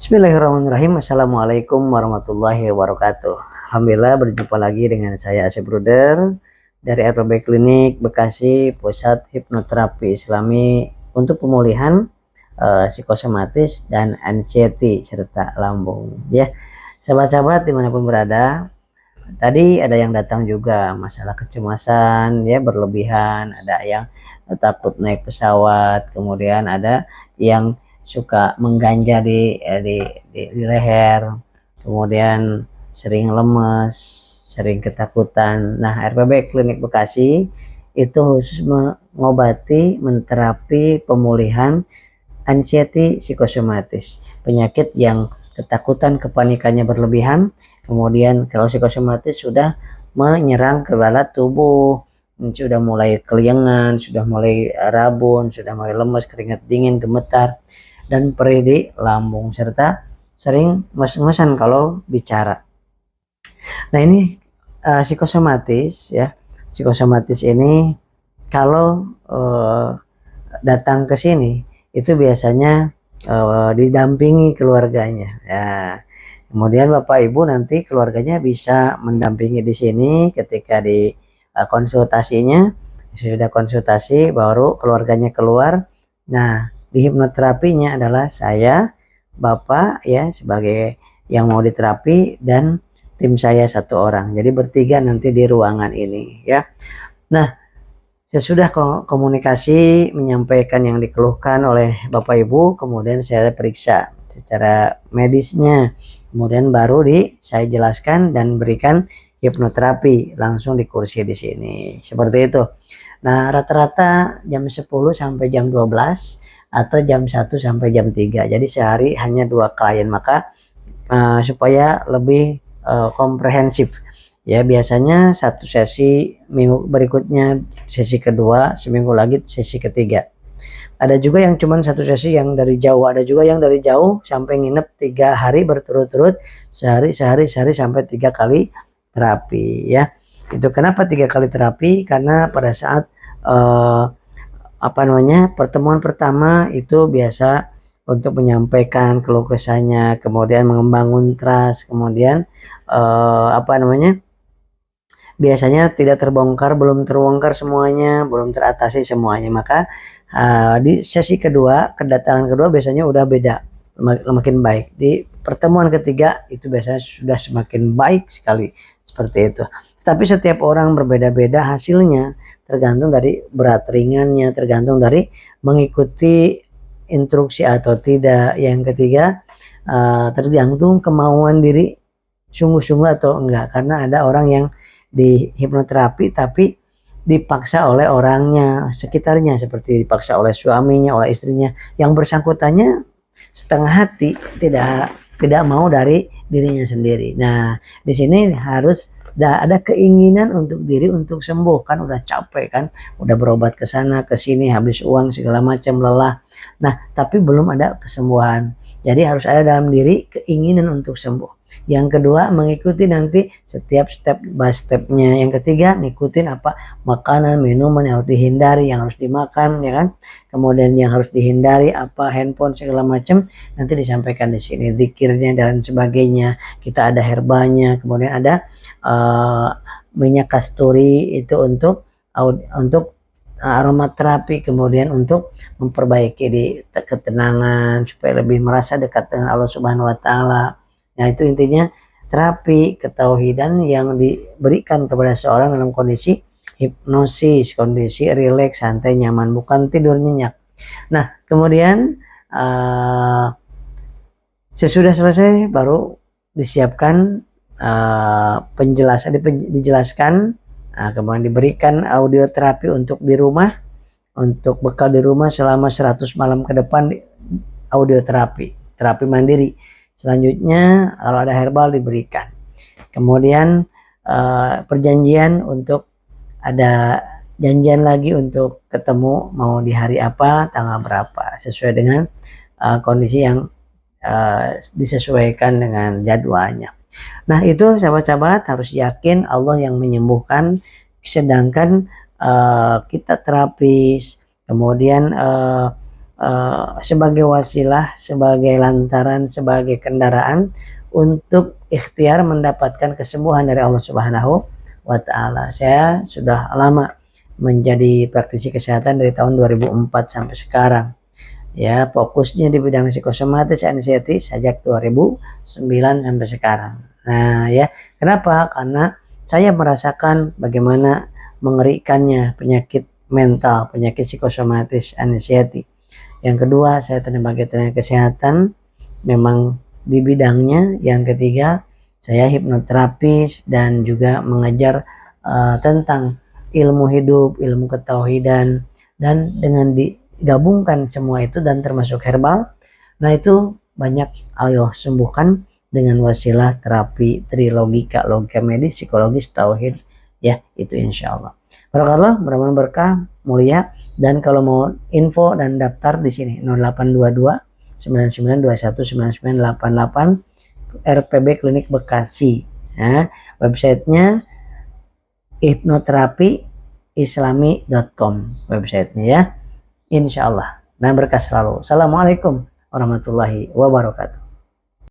Bismillahirrahmanirrahim. Assalamualaikum warahmatullahi wabarakatuh. Alhamdulillah berjumpa lagi dengan saya Asep Bruder dari RPB Klinik Bekasi, Pusat Hipnoterapi Islami untuk pemulihan psikosomatis dan anxiety serta lambung. Ya, sahabat-sahabat dimanapun berada, tadi ada yang datang juga masalah kecemasan, ya berlebihan, ada yang takut naik pesawat, kemudian ada yang suka mengganja di leher, kemudian sering lemes, sering ketakutan. Nah, RPB Klinik Bekasi itu khusus mengobati, menterapi pemulihan anxiety psikosomatis, penyakit yang ketakutan, kepanikannya berlebihan, kemudian kalau psikosomatis sudah menyerang ke bala tubuh, sudah mulai keliengan, sudah mulai rabun, sudah mulai lemas, keringat dingin, gemetar, dan perih di lambung, serta sering nges-ngesan kalau bicara. Nah, ini psikosomatis ya. Psikosomatis ini kalau datang ke sini itu biasanya didampingi keluarganya ya. Kemudian Bapak Ibu nanti keluarganya bisa mendampingi di sini ketika di konsultasinya. Sudah konsultasi baru keluarganya keluar. Nah, di hipnoterapinya adalah saya, Bapak ya sebagai yang mau diterapi, dan tim saya satu orang. Jadi bertiga nanti di ruangan ini ya. Nah, sesudah komunikasi menyampaikan yang dikeluhkan oleh Bapak Ibu, kemudian saya periksa secara medisnya, kemudian baru saya jelaskan dan berikan hipnoterapi langsung di kursi di sini. Seperti itu. Nah, rata-rata jam 10 sampai jam 12 atau jam 1 sampai jam 3. Jadi sehari hanya 2 klien, maka supaya lebih komprehensif. Ya, biasanya satu sesi, minggu berikutnya sesi kedua, seminggu lagi sesi ketiga. Ada juga yang cuma satu sesi yang dari jauh, ada juga yang dari jauh sampai nginep 3 hari berturut-turut, sehari sampai 3 kali terapi ya. Itu kenapa 3 kali terapi? Karena pada saat pertemuan pertama itu biasa untuk menyampaikan keluh kesahnya, kemudian membangun trust, kemudian biasanya tidak terbongkar, belum terbongkar semuanya, belum teratasi semuanya. Maka di sesi kedua, kedatangan kedua biasanya udah beda, makin baik. Di pertemuan ketiga itu biasanya sudah semakin baik sekali, seperti itu. Tapi setiap orang berbeda-beda hasilnya, tergantung dari berat ringannya, tergantung dari mengikuti instruksi atau tidak. Yang ketiga, tergantung kemauan diri sungguh-sungguh atau enggak. Karena ada orang yang di hipnoterapi tapi dipaksa oleh orangnya sekitarnya, seperti dipaksa oleh suaminya, oleh istrinya, yang bersangkutannya setengah hati tidak mau dari dirinya sendiri. Nah, di sini harus ada keinginan untuk diri untuk sembuh, kan udah capek kan, udah berobat ke sana ke sini, habis uang segala macam, lelah. Nah, tapi belum ada kesembuhan. Jadi harus ada dalam diri keinginan untuk sembuh. Yang kedua, mengikuti nanti setiap step by stepnya. Yang ketiga, ngikutin apa makanan, minuman yang harus dihindari, yang harus dimakan, ya kan. Kemudian yang harus dihindari apa handphone segala macam nanti disampaikan di sini, zikirnya dan sebagainya. Kita ada herbanya, kemudian ada minyak kasturi itu untuk aromaterapi, kemudian untuk memperbaiki di ketenangan supaya lebih merasa dekat dengan Allah Subhanahu wa taala. Nah, itu intinya terapi ketauhidan yang diberikan kepada seorang dalam kondisi hipnosis, kondisi rileks, santai, nyaman, bukan tidur nyenyak. Nah, kemudian sesudah selesai baru disiapkan penjelasan, dijelaskan, kemudian diberikan audio terapi untuk di rumah, untuk bekal di rumah selama 100 malam ke depan, audio terapi mandiri. Selanjutnya kalau ada herbal diberikan. Kemudian perjanjian untuk ada janjian lagi untuk ketemu mau di hari apa, tanggal berapa, sesuai dengan kondisi yang disesuaikan dengan jadwalnya. Nah, itu sahabat-sahabat harus yakin Allah yang menyembuhkan, sedangkan kita terapis, kemudian sebagai wasilah, sebagai lantaran, sebagai kendaraan untuk ikhtiar mendapatkan kesembuhan dari Allah Subhanahu wa Ta'ala. Saya sudah lama menjadi praktisi kesehatan dari tahun 2004 sampai sekarang. Ya, fokusnya di bidang psikosomatis anxiety sejak 2009 sampai sekarang. Nah, ya, kenapa? Karena saya merasakan bagaimana mengerikannya penyakit mental, penyakit psikosomatis anxiety. Yang kedua, saya sebagai tenaga kesehatan memang di bidangnya. Yang ketiga, saya hipnoterapis dan juga mengajar tentang ilmu hidup, ilmu ketauhidan, dan dengan digabungkan semua itu dan termasuk herbal, nah itu banyak Allah sembuhkan dengan wasilah terapi trilogika, logika medis, psikologis, tauhid, ya itu insya Allah. Barakallah, mudah-mudahan berkah, mulia. Dan kalau mau info dan daftar di sini 0822 9921 9988 RPB Klinik Bekasi. Nah, websitenya hipnoterapiislami.com websitenya ya. Insya Allah. Nah, berkah selalu. Assalamualaikum warahmatullahi wabarakatuh.